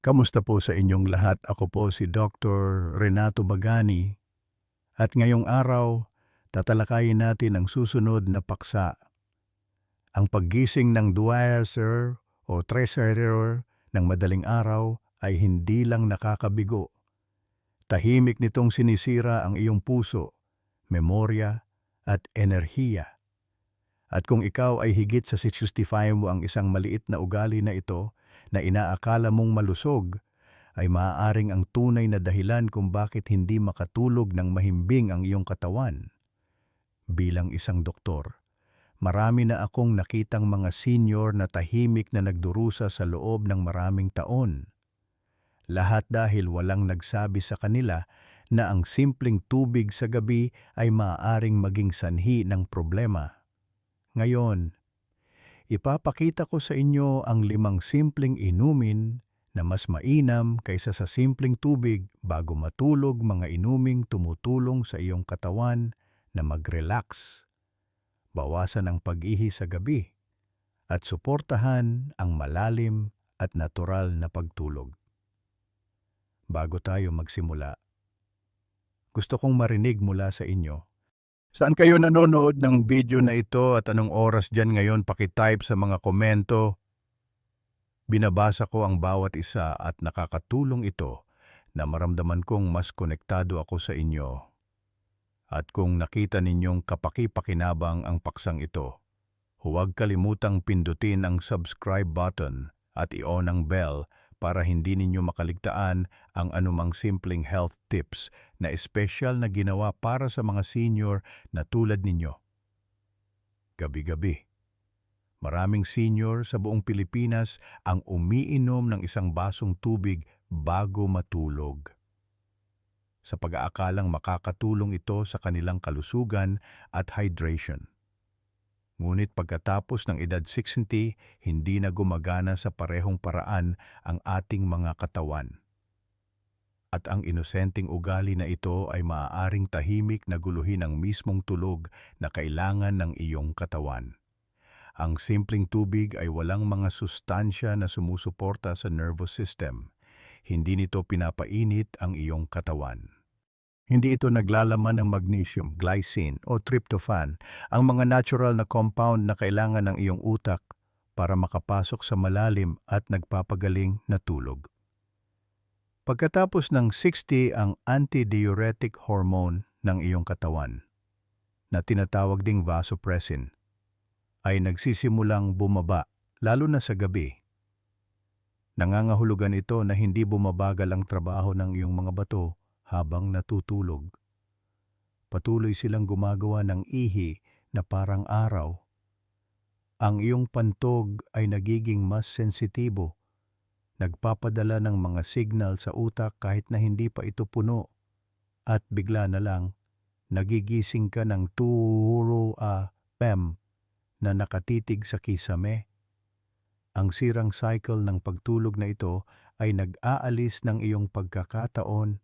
Kamusta po sa inyong lahat? Ako po si Dr. Renato Bagani at ngayong araw, tatalakayin natin ang susunod na paksa, ang paggising ng Dwyer o Treasurer ng madaling araw ay hindi lang nakakabigo. Tahimik nitong sinisira ang iyong puso, memorya at enerhiya. At kung ikaw ay higit sa 65 mo ang isang maliit na ugali na ito na inaakala mong malusog, ay maaaring ang tunay na dahilan kung bakit hindi makatulog ng mahimbing ang iyong katawan. Bilang isang doktor, marami na akong nakitang mga senior na tahimik na nagdurusa sa loob ng maraming taon. Lahat dahil walang nagsabi sa kanila na ang simpleng tubig sa gabi ay maaaring maging sanhi ng problema. Ngayon, ipapakita ko sa inyo ang 5 simpleng inumin na mas mainam kaysa sa simpleng tubig bago matulog, mga inuming tumutulong sa iyong katawan na mag-relax, bawasan ang pag-ihi sa gabi, at suportahan ang malalim at natural na pagtulog. Bago tayo magsimula, gusto kong marinig mula sa inyo. Saan kayo nanonood ng video na ito at anong oras dyan ngayon? Pakitype sa mga komento. Binabasa ko ang bawat isa at nakakatulong ito na maramdaman kong mas konektado ako sa inyo. At kung nakita ninyong kapaki-pakinabang ang paksang ito, huwag kalimutang pindutin ang subscribe button at i-on ang bell para hindi ninyo makaligtaan ang anumang simpleng health tips na espesyal na ginawa para sa mga senior na tulad ninyo. Gabi-gabi, maraming senior sa buong Pilipinas ang umiinom ng isang basong tubig bago matulog, sa pag-aakalang makakatulong ito sa kanilang kalusugan at hydration. Ngunit pagkatapos ng edad 60, hindi na gumagana sa parehong paraan ang ating mga katawan. At ang inosenteng ugali na ito ay maaaring tahimik na guluhin ang mismong tulog na kailangan ng iyong katawan. Ang simpleng tubig ay walang mga sustansya na sumusuporta sa nervous system. Hindi nito pinapainit ang iyong katawan. Hindi ito naglalaman ng magnesium, glycine o tryptophan, ang mga natural na compound na kailangan ng iyong utak para makapasok sa malalim at nagpapagaling na tulog. Pagkatapos ng 60, ang antidiuretic hormone ng iyong katawan, na tinatawag ding vasopressin, ay nagsisimulang bumaba, lalo na sa gabi. Nangangahulugan ito na hindi bumabagal ang trabaho ng iyong mga bato habang natutulog. Patuloy silang gumagawa ng ihi na parang araw. Ang iyong pantog ay nagiging mas sensitibo, nagpapadala ng mga signal sa utak kahit na hindi pa ito puno, at bigla na lang, nagigising ka ng turo PEM na nakatitig sa kisame. Ang sirang cycle ng pagtulog na ito ay nag-aalis ng iyong pagkakataon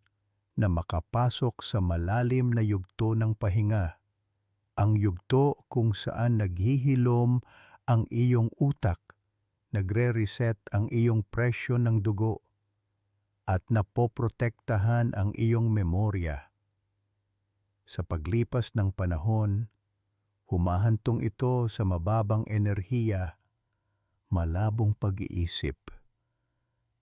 na makapasok sa malalim na yugto ng pahinga, ang yugto kung saan naghihilom ang iyong utak, nagre-reset ang iyong presyon ng dugo, at napoprotektahan ang iyong memorya. Sa paglipas ng panahon, humahantong ito sa mababang enerhiya, malabong pag-iisip,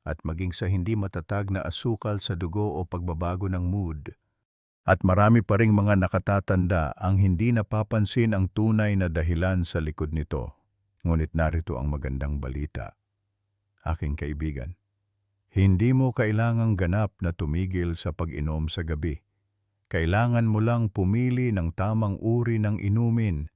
at maging sa hindi matatag na asukal sa dugo o pagbabago ng mood. At marami pa ring mga nakatatanda ang hindi napapansin ang tunay na dahilan sa likod nito. Ngunit narito ang magandang balita. Aking kaibigan, hindi mo kailangang ganap na tumigil sa pag-inom sa gabi. Kailangan mo lang pumili ng tamang uri ng inumin.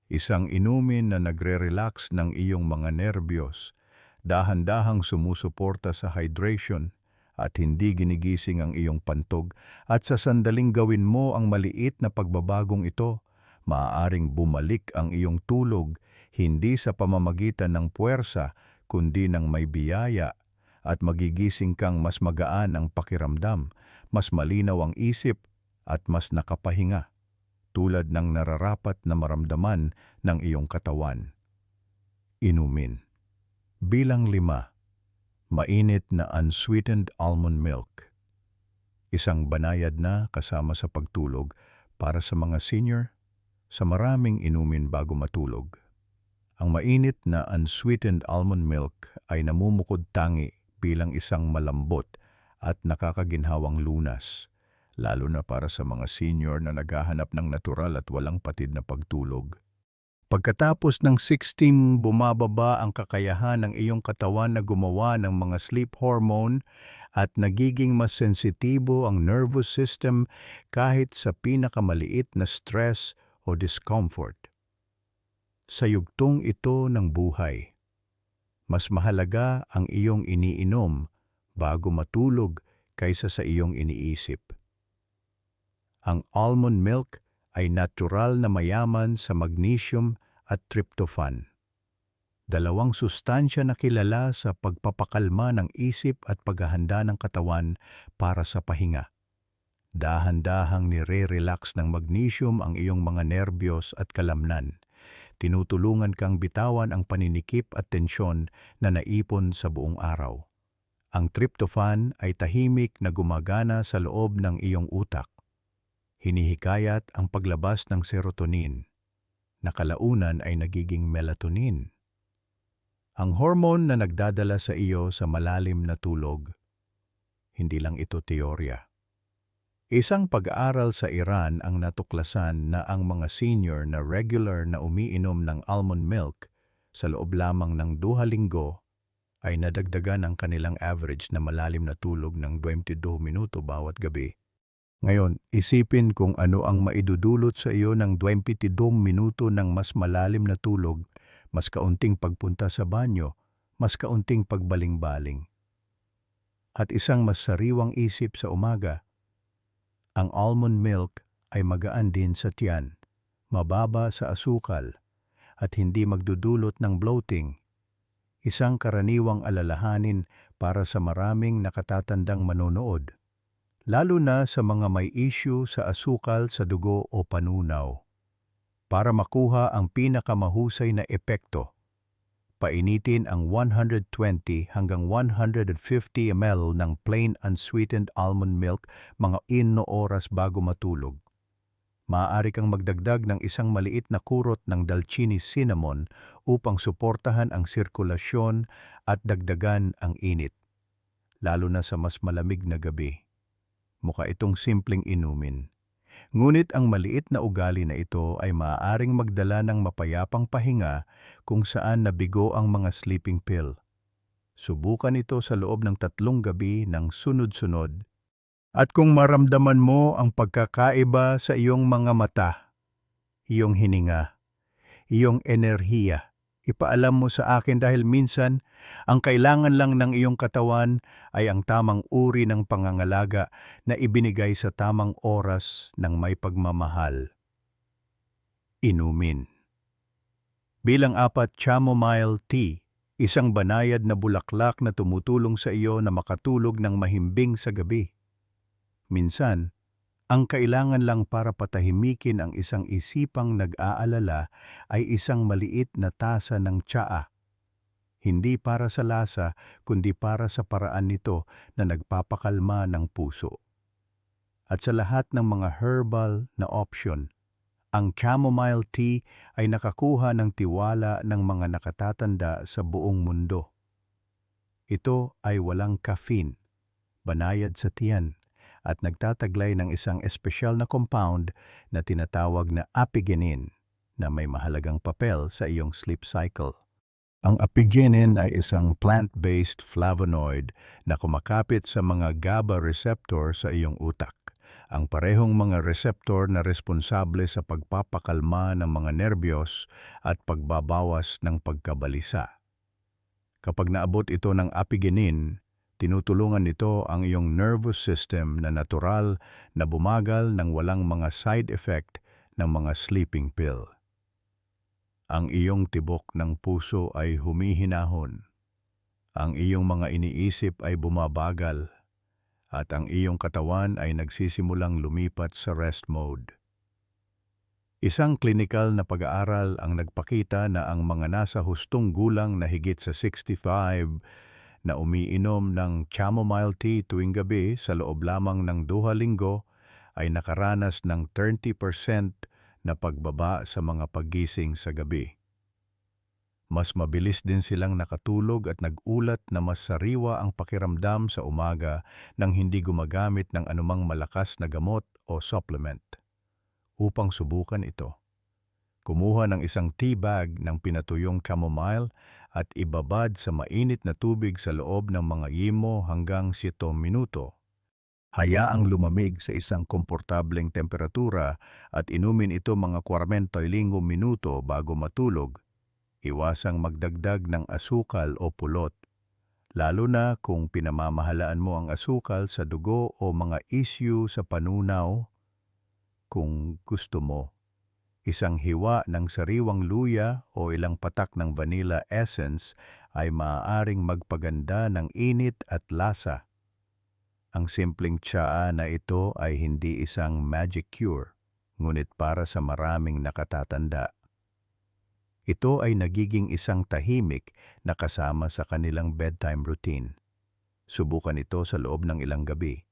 Isang inumin na nagre-relax ng iyong mga nerbiyos, dahan-dahang sumusuporta sa hydration at hindi ginigising ang iyong pantog, at sa sandaling gawin mo ang maliit na pagbabagong ito, maaaring bumalik ang iyong tulog hindi sa pamamagitan ng puwersa kundi ng may biyaya, at magigising kang mas magaan ang pakiramdam, mas malinaw ang isip at mas nakapahinga, tulad ng nararapat na maramdaman ng iyong katawan. Inumin. Bilang 5. Mainit na unsweetened almond milk. Isang banayad na kasama sa pagtulog para sa mga senior sa maraming inumin bago matulog. Ang mainit na unsweetened almond milk ay namumukod tangi bilang isang malambot at nakakaginhawang lunas, lalo na para sa mga senior na naghahanap ng natural at walang patid na pagtulog. Pagkatapos ng 16, bumababa ang kakayahan ng iyong katawan na gumawa ng mga sleep hormone at nagiging mas sensitibo ang nervous system kahit sa pinakamaliit na stress o discomfort. Sa yugtong ito ng buhay, mas mahalaga ang iyong iniinom bago matulog kaysa sa iyong iniisip. Ang almond milk ay natural na mayaman sa magnesium at tryptophan. Dalawang sustansya na kilala sa pagpapakalma ng isip at paghahanda ng katawan para sa pahinga. Dahan-dahang nire-relax ng magnesium ang iyong mga nerbiyos at kalamnan. Tinutulungan kang bitawan ang paninikip at tensyon na naipon sa buong araw. Ang tryptophan ay tahimik na gumagana sa loob ng iyong utak. Hinihikayat ang paglabas ng serotonin, na kalaunan ay nagiging melatonin. Ang hormone na nagdadala sa iyo sa malalim na tulog. Hindi lang ito teorya. Isang pag-aaral sa Iran ang natuklasan na ang mga senior na regular na umiinom ng almond milk sa loob lamang ng 2 linggo ay nadagdagan ang kanilang average na malalim na tulog ng 22 minuto bawat gabi. Ngayon, isipin kung ano ang maidudulot sa iyo ng 22 minuto ng mas malalim na tulog, mas kaunting pagpunta sa banyo, mas kaunting pagbaling-baling. At isang mas sariwang isip sa umaga. Ang almond milk ay magaan din sa tiyan, mababa sa asukal, at hindi magdudulot ng bloating. Isang karaniwang alalahanin para sa maraming nakatatandang manonood, lalo na sa mga may issue sa asukal sa dugo o panunaw. Para makuha ang pinakamahusay na epekto, painitin ang 120 hanggang 150 ml ng plain unsweetened almond milk mga 1 oras bago matulog. Maaari kang magdagdag ng isang maliit na kurot ng dalchini cinnamon upang suportahan ang sirkulasyon at dagdagan ang init, lalo na sa mas malamig na gabi. Mukha itong simpleng inumin. Ngunit ang maliit na ugali na ito ay maaaring magdala ng mapayapang pahinga kung saan nabigo ang mga sleeping pill. Subukan ito sa loob ng 3 gabi ng sunod-sunod. At kung maramdaman mo ang pagkakaiba sa iyong mga mata, iyong hininga, iyong enerhiya, ipaalam mo sa akin dahil minsan ang kailangan lang ng iyong katawan ay ang tamang uri ng pangangalaga na ibinigay sa tamang oras ng may pagmamahal. Inumin. Bilang 4, chamomile tea, isang banayad na bulaklak na tumutulong sa iyo na makatulog ng mahimbing sa gabi. Minsan, ang kailangan lang para patahimikin ang isang isipang nag-aalala ay isang maliit na tasa ng tsaa. Hindi para sa lasa, kundi para sa paraan nito na nagpapakalma ng puso. At sa lahat ng mga herbal na option, ang chamomile tea ay nakakuha ng tiwala ng mga nakatatanda sa buong mundo. Ito ay walang caffeine, banayad sa tiyan, at nagtataglay ng isang espesyal na compound na tinatawag na apigenin na may mahalagang papel sa iyong sleep cycle. Ang apigenin ay isang plant-based flavonoid na kumakapit sa mga GABA receptor sa iyong utak, ang parehong mga receptor na responsable sa pagpapakalma ng mga nerbiyos at pagbabawas ng pagkabalisa. Kapag naabot ito ng apigenin, tinutulungan nito ang iyong nervous system na natural na bumagal ng walang mga side effect ng mga sleeping pill. Ang iyong tibok ng puso ay humihinahon. Ang iyong mga iniisip ay bumabagal. At ang iyong katawan ay nagsisimulang lumipat sa rest mode. Isang klinikal na pag-aaral ang nagpakita na ang mga nasa hustong gulang na higit sa 65 na umiinom ng chamomile tea tuwing gabi sa loob lamang ng 2 linggo ay nakaranas ng 30% na pagbaba sa mga paggising sa gabi. Mas mabilis din silang nakatulog at nagulat na mas sariwa ang pakiramdam sa umaga nang hindi gumagamit ng anumang malakas na gamot o supplement. Upang subukan ito, kumuha ng isang tea bag ng pinatuyong chamomile at ibabad sa mainit na tubig sa loob ng mga 5 hanggang 7 minuto. Hayaang lumamig sa isang komportableng temperatura at inumin ito mga 45 minuto bago matulog. Iwasang magdagdag ng asukal o pulot, lalo na kung pinamamahalaan mo ang asukal sa dugo o mga issue sa panunaw. Kung gusto mo, isang hiwa ng sariwang luya o ilang patak ng vanilla essence ay maaaring magpaganda ng init at lasa. Ang simpleng tsaa na ito ay hindi isang magic cure, ngunit para sa maraming nakatatanda, ito ay nagiging isang tahimik na kasama sa kanilang bedtime routine. Subukan ito sa loob ng ilang gabi,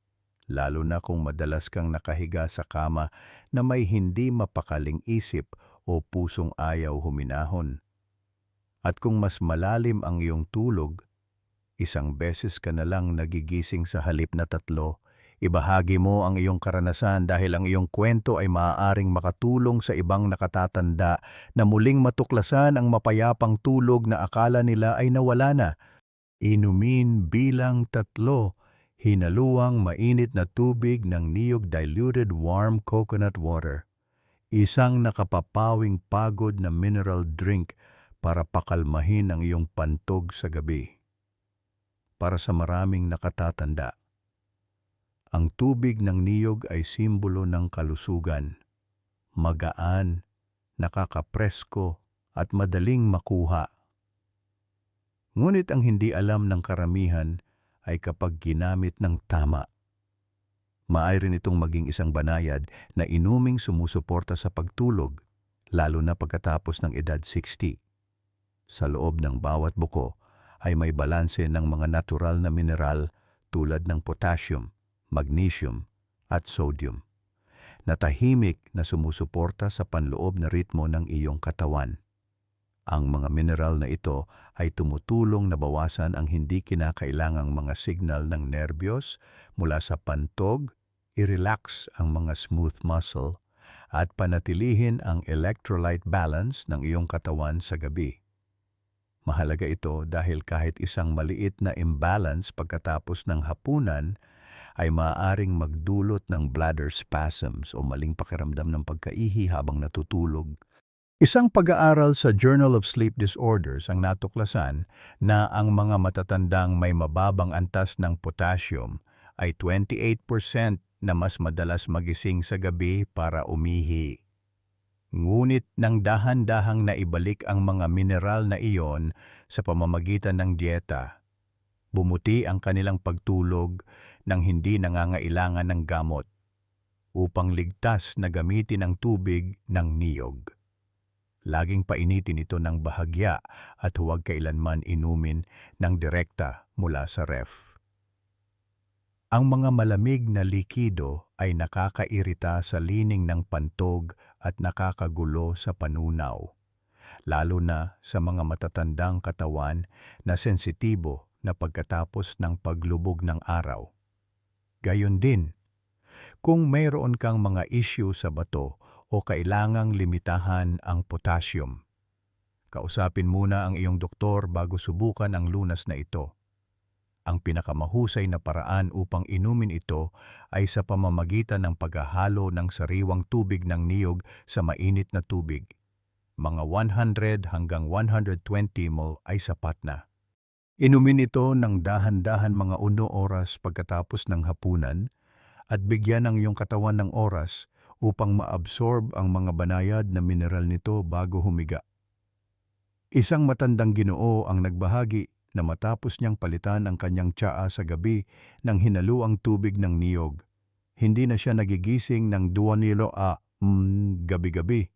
lalo na kung madalas kang nakahiga sa kama na may hindi mapakaling isip o pusong ayaw huminahon. At kung mas malalim ang iyong tulog, isang beses ka na lang nagigising sa halip na 3, ibahagi mo ang iyong karanasan dahil ang iyong kwento ay maaaring makatulong sa ibang nakatatanda na muling matuklasan ang mapayapang tulog na akala nila ay nawala na. Inumin bilang 3, hinaluang mainit na tubig ng niyog diluted warm coconut water. Isang nakapapawing pagod na mineral drink para pakalmahin ang iyong pantog sa gabi. Para sa maraming nakatatanda, ang tubig ng niyog ay simbolo ng kalusugan. Magaan, nakakapresko, at madaling makuha. Ngunit ang hindi alam ng karamihan ay kapag ginamit ng tama, maaari rin itong maging isang banayad na inuming sumusuporta sa pagtulog, lalo na pagkatapos ng edad 60. Sa loob ng bawat buko ay may balanse ng mga natural na mineral tulad ng potassium, magnesium, at sodium, na tahimik na sumusuporta sa panloob na ritmo ng iyong katawan. Ang mga mineral na ito ay tumutulong na bawasan ang hindi kinakailangang mga signal ng nerbiyos mula sa pantog, i-relax ang mga smooth muscle, at panatilihin ang electrolyte balance ng iyong katawan sa gabi. Mahalaga ito dahil kahit isang maliit na imbalance pagkatapos ng hapunan ay maaaring magdulot ng bladder spasms o maling pakiramdam ng pagkaihi habang natutulog. Isang pag-aaral sa Journal of Sleep Disorders ang natuklasan na ang mga matatandang may mababang antas ng potassium ay 28% na mas madalas magising sa gabi para umihi. Ngunit nang dahan-dahang naibalik ang mga mineral na iyon sa pamamagitan ng dieta, bumuti ang kanilang pagtulog nang hindi nangangailangan ng gamot upang ligtas na gamitin ang tubig ng niyog. Laging painitin ito ng bahagya at huwag kailanman inumin ng direkta mula sa ref. Ang mga malamig na likido ay nakakairita sa lining ng pantog at nakakagulo sa panunaw, lalo na sa mga matatandang katawan na sensitibo na pagkatapos ng paglubog ng araw. Gayon din, kung mayroon kang mga issue sa bato o kailangang limitahan ang potassium, kausapin muna ang iyong doktor bago subukan ang lunas na ito. Ang pinakamahusay na paraan upang inumin ito ay sa pamamagitan ng paghahalo ng sariwang tubig ng niyog sa mainit na tubig. Mga 100 hanggang 120 ml ay sapat na. Inumin ito ng dahan-dahan mga 1 oras pagkatapos ng hapunan at bigyan ng iyong katawan ng oras upang maabsorb ang mga banayad na mineral nito bago humiga. Isang matandang Ginoo ang nagbahagi na matapos niyang palitan ang kanyang tsaa sa gabi ng hinaluang tubig ng niyog, hindi na siya nagigising ng 2 gabi-gabi.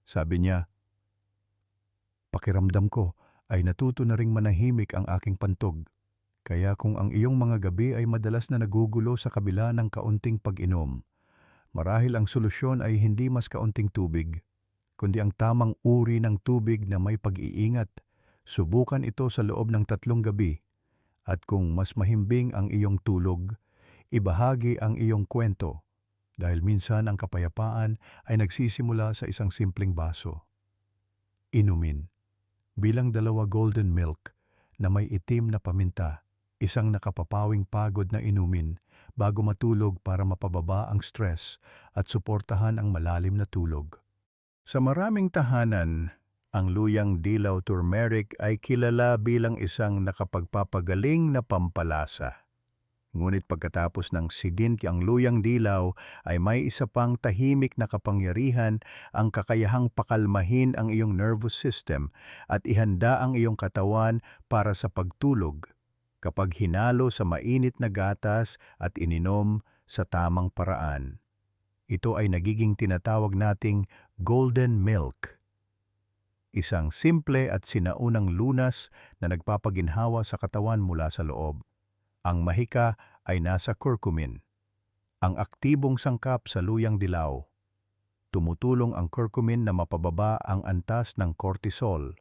Sabi niya, "Pakiramdam ko ay natuto na ring manahimik ang aking pantog." Kaya kung ang iyong mga gabi ay madalas na nagugulo sa kabila ng kaunting pag-inom, marahil ang solusyon ay hindi mas kaunting tubig, kundi ang tamang uri ng tubig na may pag-iingat. Subukan ito sa loob ng 3 gabi at kung mas mahimbing ang iyong tulog, ibahagi ang iyong kwento dahil minsan ang kapayapaan ay nagsisimula sa isang simpleng baso. Inumin. Bilang 2 golden milk na may itim na paminta, isang nakapapawing pagod na inumin bago matulog para mapababa ang stress at suportahan ang malalim na tulog. Sa maraming tahanan, ang luyang dilaw turmeric ay kilala bilang isang nakapagpapagaling na pampalasa. Ngunit pagkatapos ng sidin ang luyang dilaw ay may isa pang tahimik na kapangyarihan, ang kakayahang pakalmahin ang iyong nervous system at ihanda ang iyong katawan para sa pagtulog kapag hinalo sa mainit na gatas at ininom sa tamang paraan. Ito ay nagiging tinatawag nating golden milk. Isang simple at sinaunang lunas na nagpapaginhawa sa katawan mula sa loob. Ang mahika ay nasa curcumin, ang aktibong sangkap sa luyang dilaw. Tumutulong ang curcumin na mapababa ang antas ng cortisol,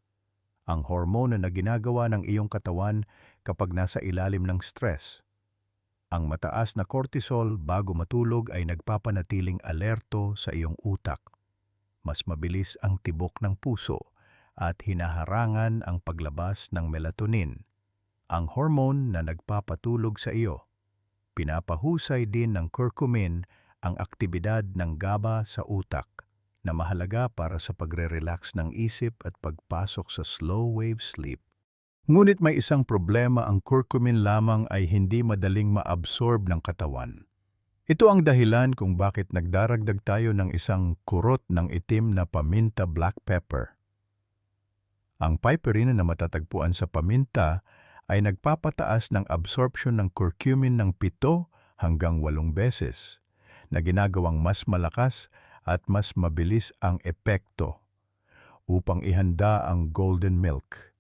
ang hormone na ginagawa ng iyong katawan kapag nasa ilalim ng stress. Ang mataas na cortisol bago matulog ay nagpapanatiling alerto sa iyong utak. Mas mabilis ang tibok ng puso at hinaharangan ang paglabas ng melatonin, ang hormone na nagpapatulog sa iyo. Pinapahusay din ng curcumin ang aktibidad ng GABA sa utak na mahalaga para sa pagre-relax ng isip at pagpasok sa slow-wave sleep. Ngunit may isang problema, ang curcumin lamang ay hindi madaling ma-absorb ng katawan. Ito ang dahilan kung bakit nagdaragdag tayo ng isang kurot ng itim na paminta black pepper. Ang piperine na matatagpuan sa paminta ay nagpapataas ng absorption ng curcumin ng 7 hanggang 8 beses, na ginagawang mas malakas at mas mabilis ang epekto. Upang ihanda ang golden milk,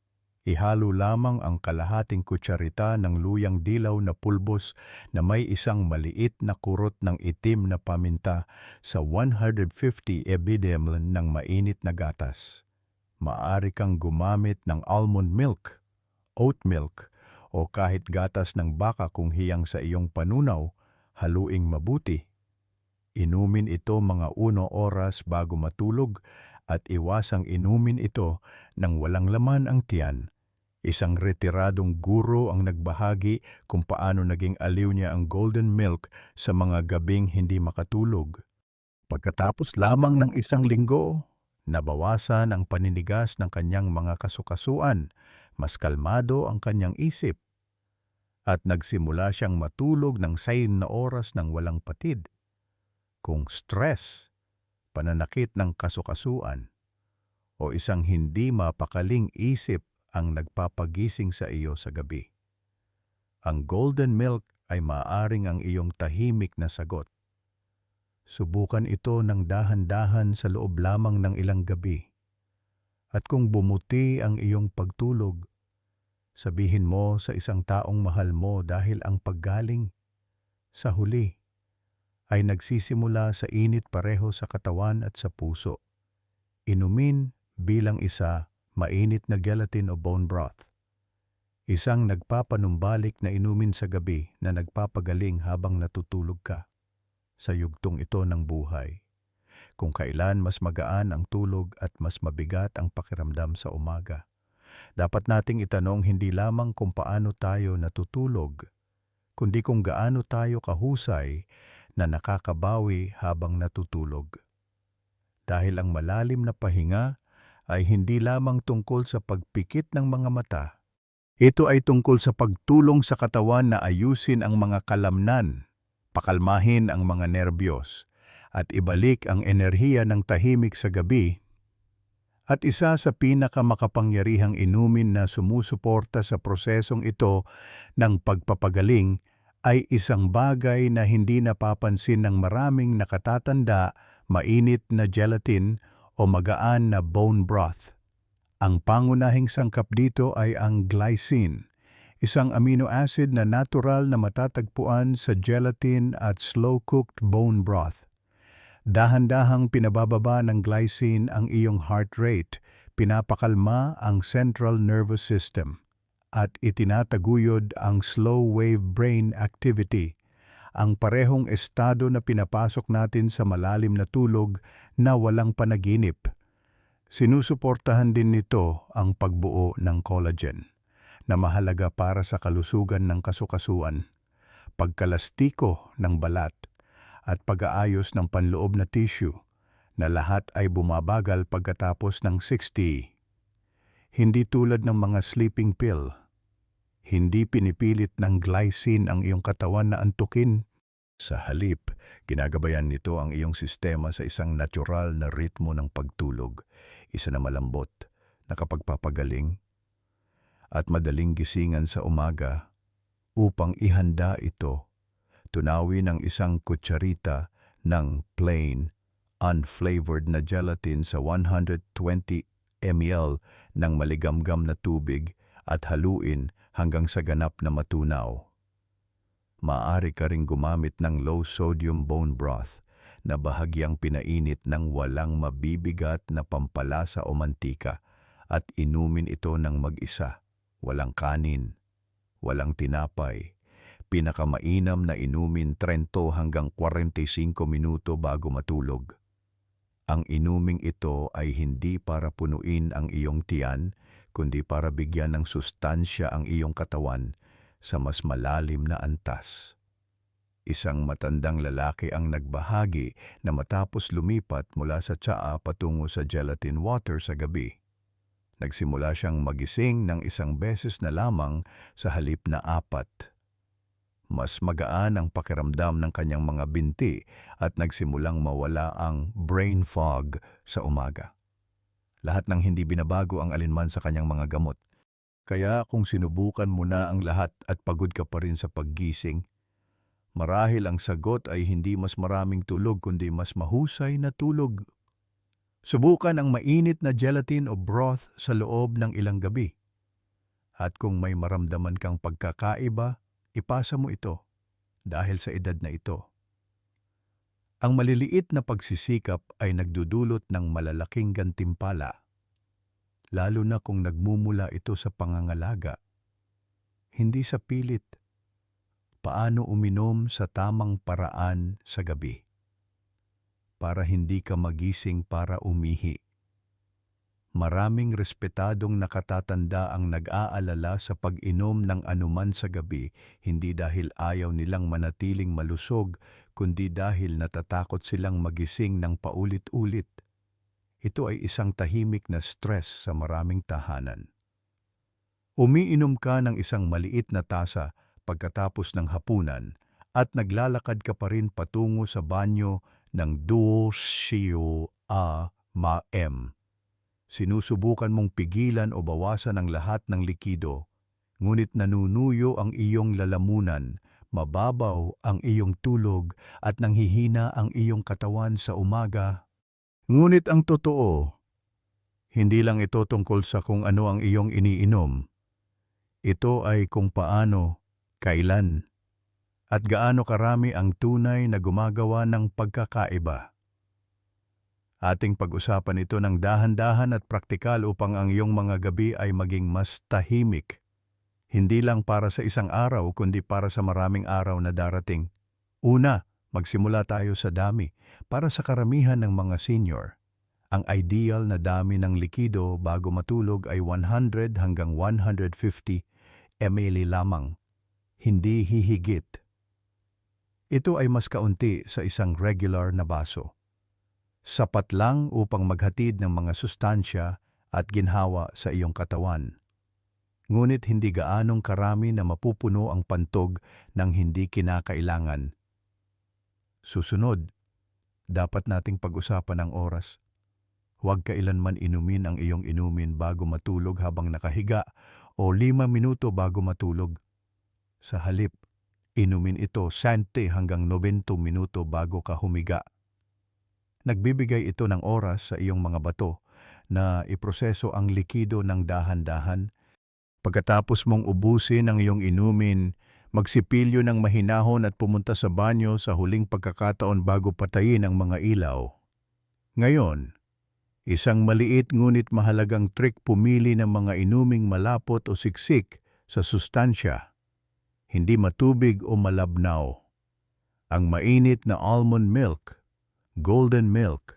ihalo lamang ang kalahating kutsarita ng luyang dilaw na pulbos na may isang maliit na kurot ng itim na paminta sa 150 ml ng mainit na gatas. Maaari kang gumamit ng almond milk, oat milk, o kahit gatas ng baka kung hiyang sa iyong panunaw. Haluing mabuti. Inumin ito mga 1 oras bago matulog at iwasang inumin ito nang walang laman ang tiyan. Isang retiradong guro ang nagbahagi kung paano naging aliw niya ang golden milk sa mga gabing hindi makatulog. Pagkatapos lamang ng 1 linggo, nabawasan ang paninigas ng kanyang mga kasukasuan, mas kalmado ang kanyang isip, at nagsimula siyang matulog ng 6 na oras ng walang patid. Kung stress, pananakit ng kasukasuan, o isang hindi mapakaling isip ang nagpapagising sa iyo sa gabi, ang golden milk ay maaaring ang iyong tahimik na sagot. Subukan ito ng dahan-dahan sa loob lamang ng ilang gabi. At kung bumuti ang iyong pagtulog, sabihin mo sa isang taong mahal mo dahil ang paggaling sa huli ay nagsisimula sa init pareho sa katawan at sa puso. Inumin bilang isa mainit na gelatin o bone broth. Isang nagpapanumbalik na inumin sa gabi na nagpapagaling habang natutulog ka. Sa yugtong ito ng buhay, kung kailan mas magaan ang tulog at mas mabigat ang pakiramdam sa umaga, dapat nating itanong hindi lamang kung paano tayo natutulog, kundi kung gaano tayo kahusay na nakakabawi habang natutulog. Dahil ang malalim na pahinga ay hindi lamang tungkol sa pagpikit ng mga mata. Ito ay tungkol sa pagtulong sa katawan na ayusin ang mga kalamnan, pakalmahin ang mga nerbiyos, at ibalik ang enerhiya ng tahimik sa gabi. At isa sa pinakamakapangyarihang inumin na sumusuporta sa prosesong ito ng pagpapagaling ay isang bagay na hindi napapansin ng maraming nakatatanda: mainit na gelatin o magaan na bone broth. Ang pangunahing sangkap dito ay ang glycine, Isang amino acid na natural na matatagpuan sa gelatin at slow-cooked bone broth. Dahan-dahang pinabababa ng glycine ang iyong heart rate, pinapakalma ang central nervous system, at itinataguyod ang slow-wave brain activity, ang parehong estado na pinapasok natin sa malalim na tulog na walang panaginip. Sinusuportahan din nito ang pagbuo ng collagen, na mahalaga para sa kalusugan ng kasukasuan, pagkalastiko ng balat, at pag-aayos ng panloob na tissue, na lahat ay bumabagal pagkatapos ng 60. Hindi tulad ng mga sleeping pill. Hindi pinipilit ng glycine ang iyong katawan na antukin. Sa halip, ginagabayan nito ang iyong sistema sa isang natural na ritmo ng pagtulog, isa na malambot, nakapagpapagaling, at madaling gisingan sa umaga. Upang ihanda ito, tunawin ang isang kutsarita ng plain, unflavored na gelatin sa 120 ml ng maligamgam na tubig at haluin hanggang sa ganap na matunaw. Maaari ka ring gumamit ng low-sodium bone broth na bahagyang pinainit ng walang mabibigat na pampalasa o mantika at inumin ito ng mag-isa, walang kanin, walang tinapay. Pinakamainam na inumin 30 hanggang 45 minuto bago matulog. Ang inuming ito ay hindi para punuin ang iyong tiyan, kundi para bigyan ng sustansya ang iyong katawan sa mas malalim na antas. Isang matandang lalaki ang nagbahagi na matapos lumipat mula sa tsaa patungo sa gelatin water sa gabi. Nagsimula siyang magising ng isang beses na lamang sa halip na 4. Mas magaan ang pakiramdam ng kanyang mga binti at nagsimulang mawala ang brain fog sa umaga. Lahat ng hindi binabago ang alinman sa kanyang mga gamot. Kaya kung sinubukan mo na ang lahat at pagod ka pa rin sa paggising, marahil ang sagot ay hindi mas maraming tulog kundi mas mahusay na tulog. Subukan ang mainit na gelatin o broth sa loob ng ilang gabi. At kung may maramdaman kang pagkakaiba, ipasa mo ito dahil sa edad na ito. Ang maliliit na pagsisikap ay nagdudulot ng malalaking gantimpala, lalo na kung nagmumula ito sa pangangalaga. Hindi sa pilit. Paano uminom sa tamang paraan sa gabi para hindi ka magising para umihi. Maraming respetadong nakatatanda ang nag-aalala sa pag-inom ng anuman sa gabi, hindi dahil ayaw nilang manatiling malusog, kundi dahil natatakot silang magising ng paulit-ulit. Ito ay isang tahimik na stress sa maraming tahanan. Umiinom ka ng isang maliit na tasa pagkatapos ng hapunan at naglalakad ka pa rin patungo sa banyo ng 12 m. Sinusubukan mong pigilan o bawasan ang lahat ng likido, ngunit nanunuyo ang iyong lalamunan, mababaw ang iyong tulog at nanghihina ang iyong katawan sa umaga. Ngunit ang totoo, hindi lang ito tungkol sa kung ano ang iyong iniinom. Ito ay kung paano, kailan, at gaano karami ang tunay na gumagawa ng pagkakaiba. Ating pag-usapan ito ng dahan-dahan at praktikal upang ang iyong mga gabi ay maging mas tahimik. Hindi lang para sa isang araw kundi para sa maraming araw na darating. Una, magsimula tayo sa dami. Para sa karamihan ng mga senior, ang ideal na dami ng likido bago matulog ay 100 hanggang 150 ml lamang. Hindi hihigit. Ito ay mas kaunti sa isang regular na baso. Sapat lang upang maghatid ng mga sustansya at ginhawa sa iyong katawan. Ngunit hindi gaanong karami na mapupuno ang pantog ng hindi kinakailangan. Susunod, dapat nating pag-usapan ang oras. Huwag kailanman inumin ang iyong inumin bago matulog habang nakahiga o 5 minuto bago matulog. Sa halip, inumin ito 60 hanggang 90 minuto bago ka humiga. Nagbibigay ito ng oras sa iyong mga bato na iproseso ang likido ng dahan-dahan. Pagkatapos mong ubusin ang iyong inumin, magsipilyo ng mahinahon at pumunta sa banyo sa huling pagkakataon bago patayin ang mga ilaw. Ngayon, isang maliit ngunit mahalagang trick pumili ng mga inuming malapot o siksik sa sustansya, hindi matubig o malabnaw. Ang mainit na almond milk, golden milk,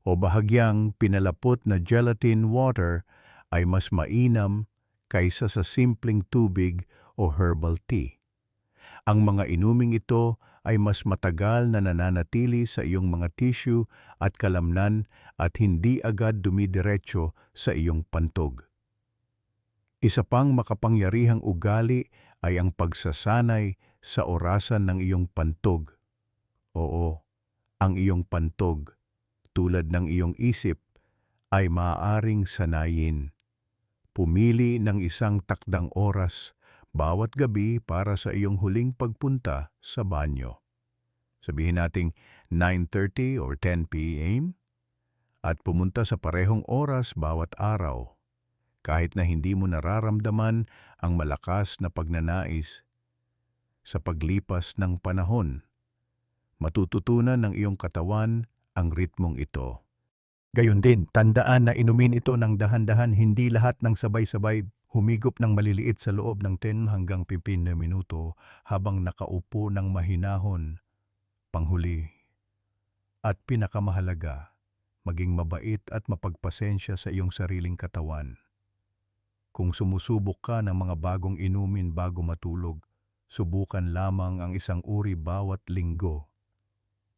o bahagyang pinalapot na gelatin water ay mas mainam kaysa sa simpleng tubig o herbal tea. Ang mga inuming ito ay mas matagal na nananatili sa iyong mga tissue at kalamnan at hindi agad dumidiretso sa iyong pantog. Isa pang makapangyarihang ugali ay ang pagsasanay sa orasan ng iyong pantog. Oo, ang iyong pantog, tulad ng iyong isip, ay maaaring sanayin. Pumili ng isang takdang oras bawat gabi para sa iyong huling pagpunta sa banyo. Sabihin nating 9:30 or 10 p.m. at pumunta sa parehong oras bawat araw. Kahit na hindi mo nararamdaman ang malakas na pagnanais sa paglipas ng panahon, matututunan ng iyong katawan ang ritmong ito. Gayon din, tandaan na inumin ito ng dahan-dahan, hindi lahat ng sabay-sabay. Humigop ng maliliit sa loob ng 10 hanggang 15 na minuto habang nakaupo ng mahinahon. Panghuli, at pinakamahalaga, maging mabait at mapagpasensya sa iyong sariling katawan. Kung sumusubok ka ng mga bagong inumin bago matulog, subukan lamang ang isang uri bawat linggo.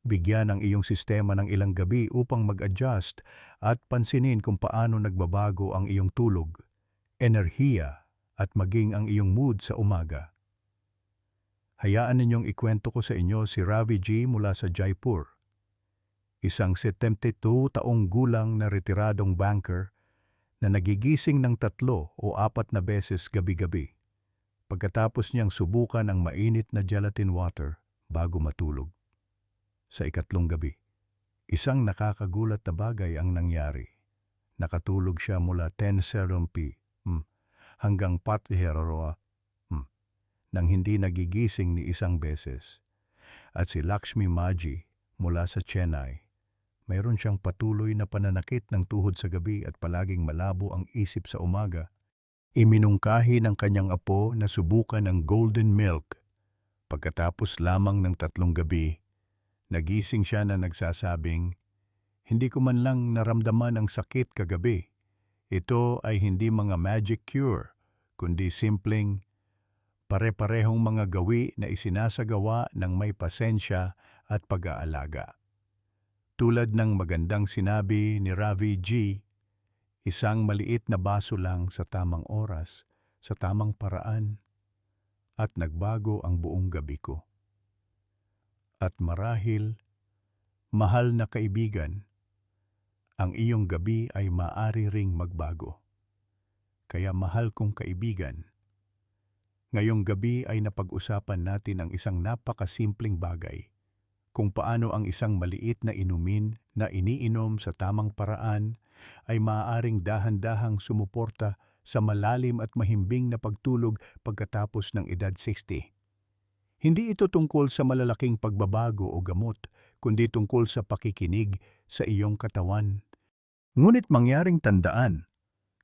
Bigyan ang iyong sistema ng ilang gabi upang mag-adjust at pansinin kung paano nagbabago ang iyong tulog, enerhiya at maging ang iyong mood sa umaga. Hayaan ninyong ikwento ko sa inyo si Ravi G mula sa Jaipur. Isang 72 taong gulang na retiradong banker na nagigising ng 3 o 4 na beses gabi-gabi pagkatapos niyang subukan ang mainit na gelatin water bago matulog. Sa ikatlong gabi, isang nakakagulat na bagay ang nangyari. Nakatulog siya mula 10:00 p.m. hanggang 4:00 nang hindi nagigising ni isang beses. At si Lakshmi Maji mula sa Chennai, mayroon siyang patuloy na pananakit ng tuhod sa gabi at palaging malabo ang isip sa umaga. Iminungkahi ng kanyang apo na subukan ang golden milk. Pagkatapos lamang ng 3 gabi, nagising siya na nagsasabing, "Hindi ko man lang naramdaman ang sakit kagabi. Ito ay hindi mga magic cure, kundi simpleng pare-parehong mga gawi na isinasagawa ng may pasensya at pag-aalaga." Tulad ng magandang sinabi ni Ravi G, isang maliit na baso lang sa tamang oras, sa tamang paraan, at nagbago ang buong gabi ko. At marahil, mahal na kaibigan, ang iyong gabi ay maaari ring magbago. Kaya mahal kong kaibigan, ngayong gabi ay napag-usapan natin ang isang napakasimpleng bagay, kung paano ang isang maliit na inumin na iniinom sa tamang paraan ay maaaring dahan-dahang sumuporta sa malalim at mahimbing na pagtulog pagkatapos ng edad 60. Hindi ito tungkol sa malalaking pagbabago o gamot, kundi tungkol sa pakikinig sa iyong katawan. Ngunit mangyaring tandaan,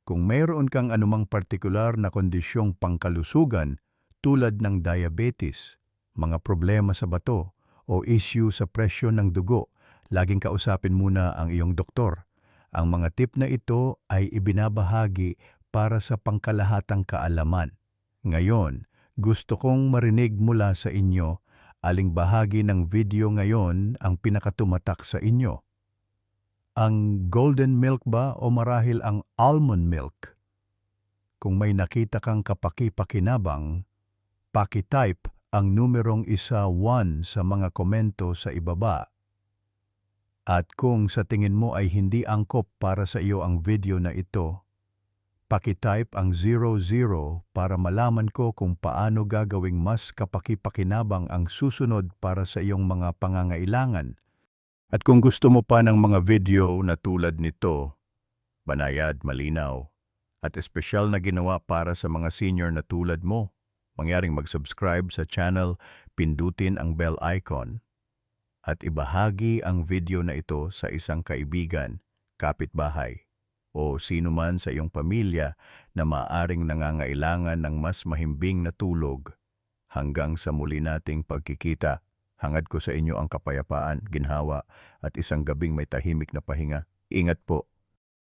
kung mayroon kang anumang partikular na kondisyong pangkalusugan tulad ng diabetes, mga problema sa bato, o issue sa presyon ng dugo, laging kausapin muna ang iyong doktor. Ang mga tip na ito ay ibinabahagi para sa pangkalahatang kaalaman. Ngayon, gusto kong marinig mula sa inyo aling bahagi ng video ngayon ang pinakatumatak sa inyo. Ang golden milk ba o marahil ang almond milk? Kung may nakita kang kapaki-pakinabang, paki-type ang numerong 1 sa mga komento sa ibaba. At kung sa tingin mo ay hindi angkop para sa iyo ang video na ito, paki-type ang 00 para malaman ko kung paano gagawing mas kapaki-pakinabang ang susunod para sa iyong mga pangangailangan. At kung gusto mo pa ng mga video na tulad nito, banayad, malinaw, at espesyal na ginawa para sa mga senior na tulad mo. Mangyaring mag-subscribe sa channel, pindutin ang bell icon, at ibahagi ang video na ito sa isang kaibigan, kapitbahay, o sino man sa iyong pamilya na maaring nangangailangan ng mas mahimbing na tulog. Hanggang sa muli nating pagkikita, hangad ko sa inyo ang kapayapaan, ginhawa, at isang gabing may tahimik na pahinga. Ingat po.